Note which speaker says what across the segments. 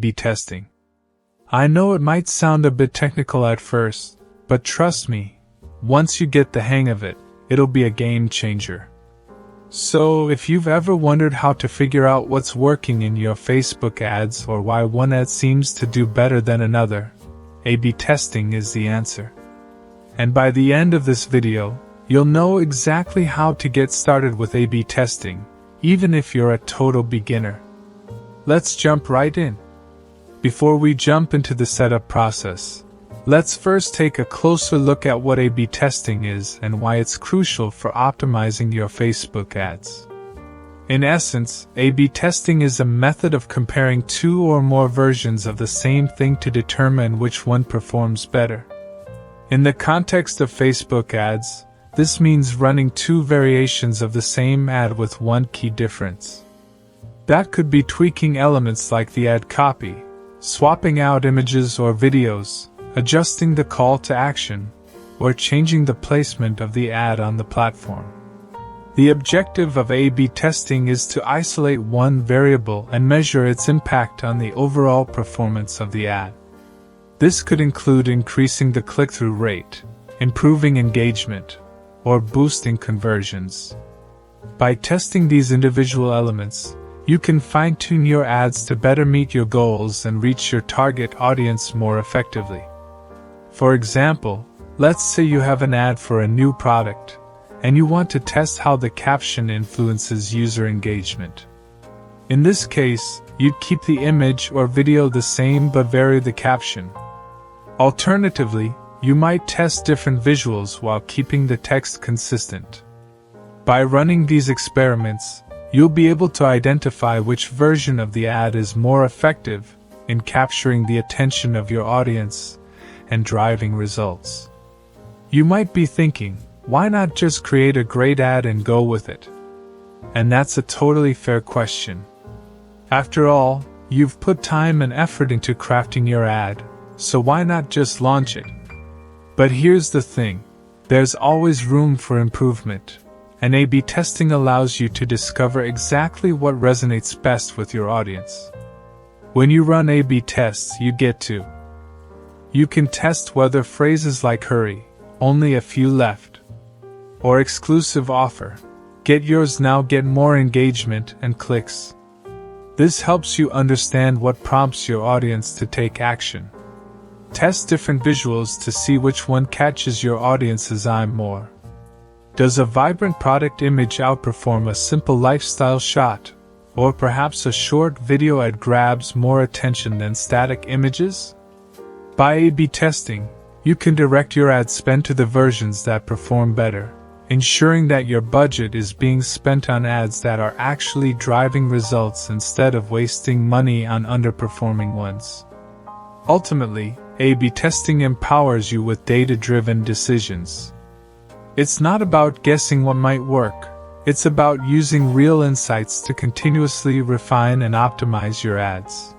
Speaker 1: A/B testing. I know it might sound a bit technical at first, but trust me, once you get the hang of it, it'll be a game changer. So, if you've ever wondered how to figure out what's working in your Facebook ads or why one ad seems to do better than another, A/B testing is the answer. And by the end of this video, you'll know exactly how to get started with A/B testing, even if you're a total beginner. Let's jump right in. Before we jump into the setup process, let's first take a closer look at what A/B testing is and why it's crucial for optimizing your Facebook ads. In essence, A/B testing is a method of comparing two or more versions of the same thing to determine which one performs better. In the context of Facebook ads, this means running two variations of the same ad with one key difference. That could be tweaking elements like the ad copy, swapping out images or videos, adjusting the call to action, or changing the placement of the ad on the platform. The objective of A/B testing is to isolate one variable and measure its impact on the overall performance of the ad. This could include increasing the click-through rate, improving engagement, or boosting conversions. By testing these individual elements, you can fine-tune your ads to better meet your goals and reach your target audience more effectively. For example, let's say you have an ad for a new product, and you want to test how the caption influences user engagement. In this case, you'd keep the image or video the same but vary the caption. Alternatively, you might test different visuals while keeping the text consistent. By running these experiments, you'll be able to identify which version of the ad is more effective in capturing the attention of your audience and driving results. You might be thinking, why not just create a great ad and go with it? And that's a totally fair question. After all, you've put time and effort into crafting your ad, so why not just launch it? But here's the thing, there's always room for improvement, and A/B testing allows you to discover exactly what resonates best with your audience. When you run A/B tests, you can test whether phrases like hurry, only a few left, or exclusive offer, get yours now, get more engagement and clicks. This helps you understand what prompts your audience to take action. Test different visuals to see which one catches your audience's eye more. Does a vibrant product image outperform a simple lifestyle shot, or perhaps a short video ad grabs more attention than static images? By A/B testing, you can direct your ad spend to the versions that perform better, ensuring that your budget is being spent on ads that are actually driving results instead of wasting money on underperforming ones. Ultimately, A/B testing empowers you with data-driven decisions. It's not about guessing what might work, it's about using real insights to continuously refine and optimize your ads.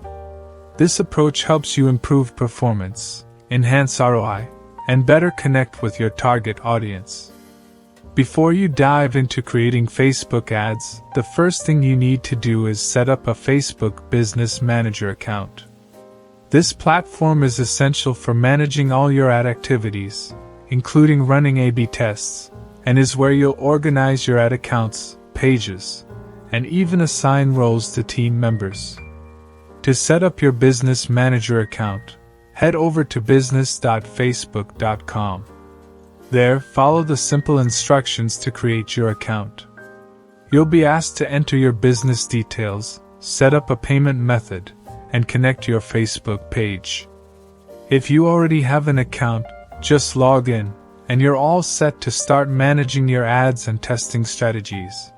Speaker 1: This approach helps you improve performance, enhance ROI, and better connect with your target audience. Before you dive into creating Facebook ads, the first thing you need to do is set up a Facebook Business Manager account. This platform is essential for managing all your ad activities, including running A/B tests, and is where you'll organize your ad accounts, pages, and even assign roles to team members. To set up your Business Manager account, head over to business.facebook.com. There, follow the simple instructions to create your account. You'll be asked to enter your business details, set up a payment method, and connect your Facebook page. If you already have an account, just log in, and you're all set to start managing your ads and testing strategies.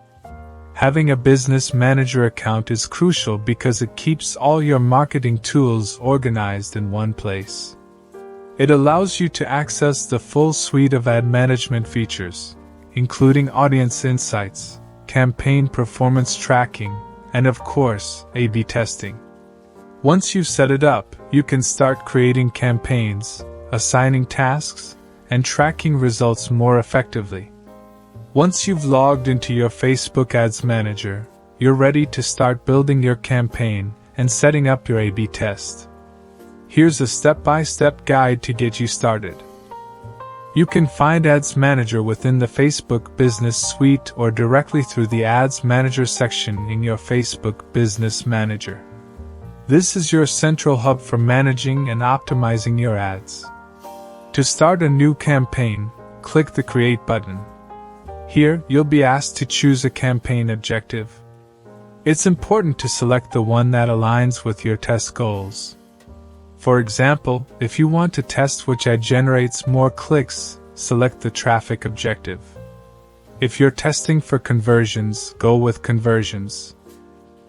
Speaker 1: Having a Business Manager account is crucial because it keeps all your marketing tools organized in one place. It allows you to access the full suite of ad management features, including audience insights, campaign performance tracking, and of course, A/B testing. Once you've set it up, you can start creating campaigns, assigning tasks, and tracking results more effectively. Once you've logged into your Facebook Ads Manager, you're ready to start building your campaign and setting up your A/B test. Here's a step-by-step guide to get you started. You can find Ads Manager within the Facebook Business Suite or directly through the Ads Manager section in your Facebook Business Manager. This is your central hub for managing and optimizing your ads. To start a new campaign, click the Create button. Here, you'll be asked to choose a campaign objective. It's important to select the one that aligns with your test goals. For example, if you want to test which ad generates more clicks, select the traffic objective. If you're testing for conversions, go with conversions.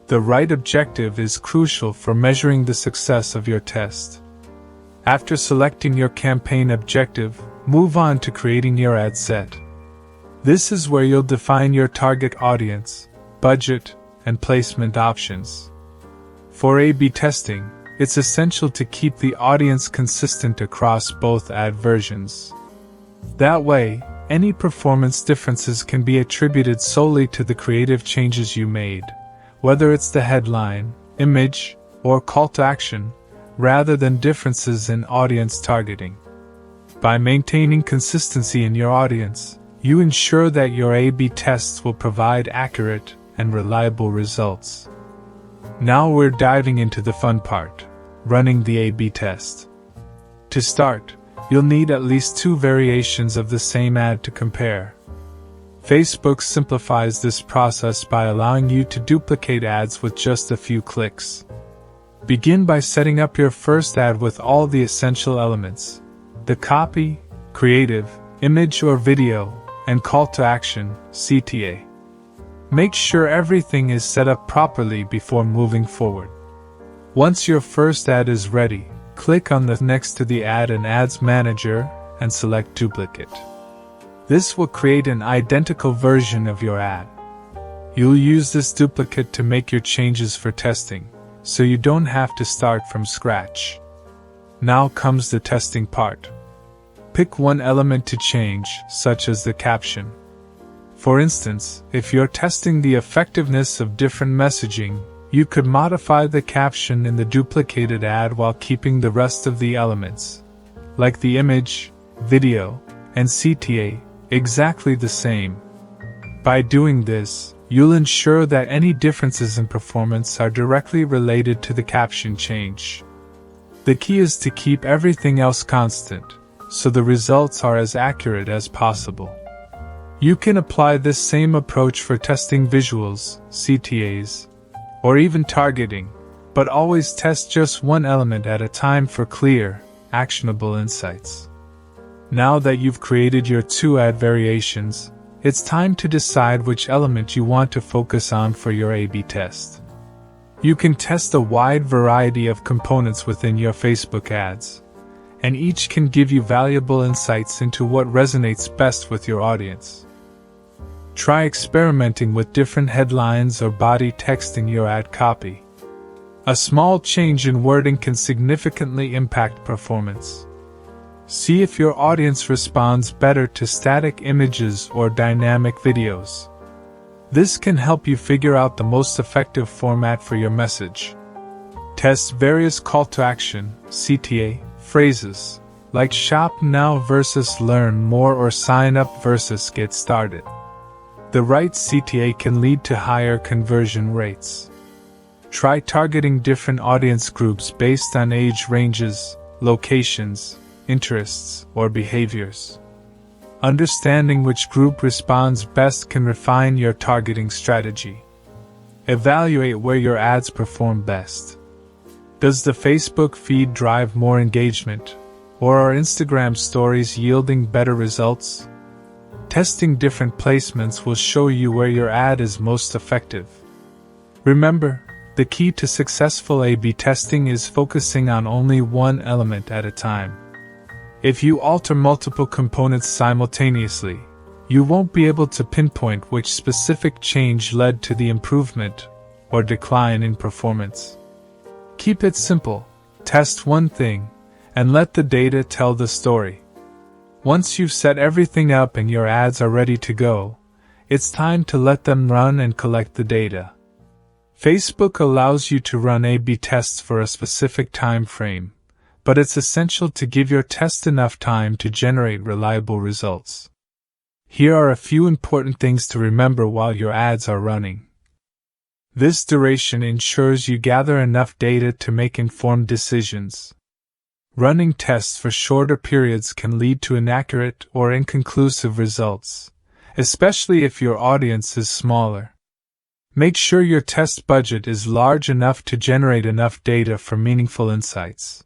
Speaker 1: The right objective is crucial for measuring the success of your test. After selecting your campaign objective, move on to creating your ad set. This is where you'll define your target audience, budget, and placement options. For A/B testing, it's essential to keep the audience consistent across both ad versions. That way, any performance differences can be attributed solely to the creative changes you made, whether it's the headline, image, or call to action, rather than differences in audience targeting. By maintaining consistency in your audience, you ensure that your A/B tests will provide accurate and reliable results. Now we're diving into the fun part, running the A/B test. To start, you'll need at least 2 variations of the same ad to compare. Facebook simplifies this process by allowing you to duplicate ads with just a few clicks. Begin by setting up your first ad with all the essential elements: the copy, creative, image or video, and call to action, CTA. Make sure everything is set up properly before moving forward. Once your first ad is ready, click on the next to the ad in Ads Manager and select Duplicate. This will create an identical version of your ad. You'll use this duplicate to make your changes for testing, so you don't have to start from scratch. Now comes the testing part. Pick one element to change, such as the caption. For instance, if you're testing the effectiveness of different messaging, you could modify the caption in the duplicated ad while keeping the rest of the elements, like the image, video, and CTA, exactly the same. By doing this, you'll ensure that any differences in performance are directly related to the caption change. The key is to keep everything else constant, so the results are as accurate as possible. You can apply this same approach for testing visuals, CTAs, or even targeting, but always test just one element at a time for clear, actionable insights. Now that you've created your 2 ad variations, it's time to decide which element you want to focus on for your A/B test. You can test a wide variety of components within your Facebook ads, and each can give you valuable insights into what resonates best with your audience. Try experimenting with different headlines or body text in your ad copy. A small change in wording can significantly impact performance. See if your audience responds better to static images or dynamic videos. This can help you figure out the most effective format for your message. Test various call to action, CTA, phrases, like shop now versus learn more or sign up versus get started. The right CTA can lead to higher conversion rates. Try targeting different audience groups based on age ranges, locations, interests, or behaviors. Understanding which group responds best can refine your targeting strategy. Evaluate where your ads perform best. Does the Facebook feed drive more engagement, or are Instagram stories yielding better results? Testing different placements will show you where your ad is most effective. Remember, the key to successful A/B testing is focusing on only one element at a time. If you alter multiple components simultaneously, you won't be able to pinpoint which specific change led to the improvement or decline in performance. Keep it simple, test one thing, and let the data tell the story. Once you've set everything up and your ads are ready to go, it's time to let them run and collect the data. Facebook allows you to run A/B tests for a specific time frame, but it's essential to give your test enough time to generate reliable results. Here are a few important things to remember while your ads are running. This duration ensures you gather enough data to make informed decisions. Running tests for shorter periods can lead to inaccurate or inconclusive results, especially if your audience is smaller. Make sure your test budget is large enough to generate enough data for meaningful insights,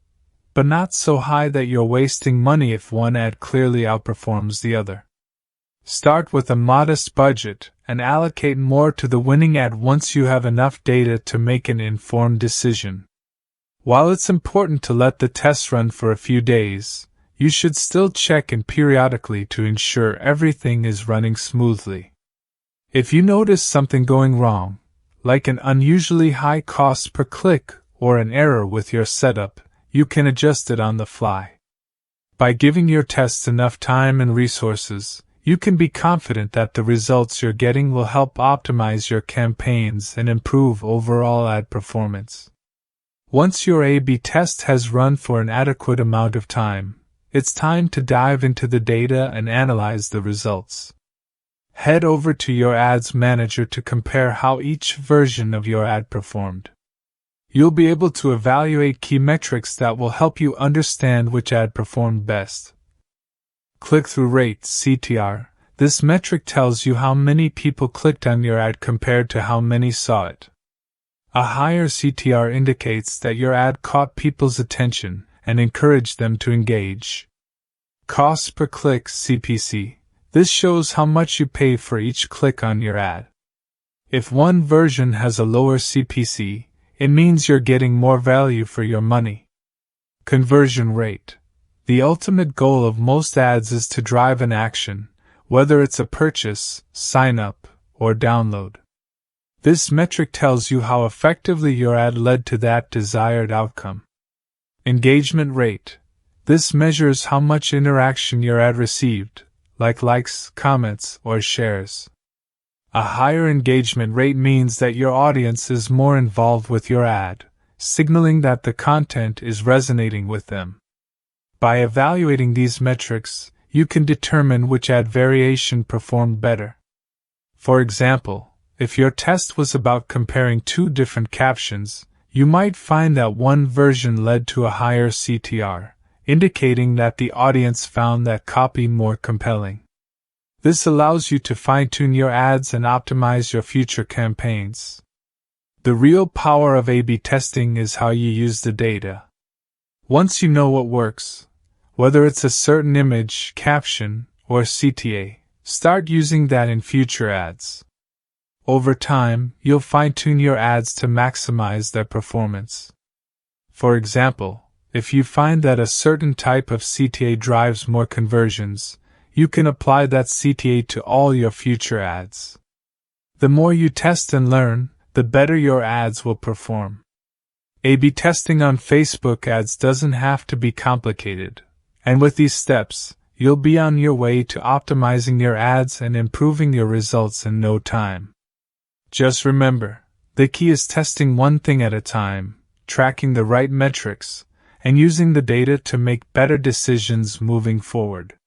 Speaker 1: but not so high that you're wasting money if one ad clearly outperforms the other. Start with a modest budget and allocate more to the winning ad once you have enough data to make an informed decision. While it's important to let the test run for a few days, you should still check in periodically to ensure everything is running smoothly. If you notice something going wrong, like an unusually high cost per click or an error with your setup, you can adjust it on the fly. By giving your tests enough time and resources, you can be confident that the results you're getting will help optimize your campaigns and improve overall ad performance. Once your A/B test has run for an adequate amount of time, it's time to dive into the data and analyze the results. Head over to your Ads Manager to compare how each version of your ad performed. You'll be able to evaluate key metrics that will help you understand which ad performed best. Click-through rate (CTR). This metric tells you how many people clicked on your ad compared to how many saw it. A higher CTR indicates that your ad caught people's attention and encouraged them to engage. Cost per click (CPC). This shows how much you pay for each click on your ad. If one version has a lower CPC, it means you're getting more value for your money. Conversion rate. The ultimate goal of most ads is to drive an action, whether it's a purchase, sign up, or download. This metric tells you how effectively your ad led to that desired outcome. Engagement rate. This measures how much interaction your ad received, like likes, comments, or shares. A higher engagement rate means that your audience is more involved with your ad, signaling that the content is resonating with them. By evaluating these metrics, you can determine which ad variation performed better. For example, if your test was about comparing two different captions, you might find that one version led to a higher CTR, indicating that the audience found that copy more compelling. This allows you to fine-tune your ads and optimize your future campaigns. The real power of A/B testing is how you use the data. Once you know what works, whether it's a certain image, caption, or CTA, start using that in future ads. Over time, you'll fine-tune your ads to maximize their performance. For example, if you find that a certain type of CTA drives more conversions, you can apply that CTA to all your future ads. The more you test and learn, the better your ads will perform. A/B testing on Facebook ads doesn't have to be complicated, and with these steps, you'll be on your way to optimizing your ads and improving your results in no time. Just remember, the key is testing one thing at a time, tracking the right metrics, and using the data to make better decisions moving forward.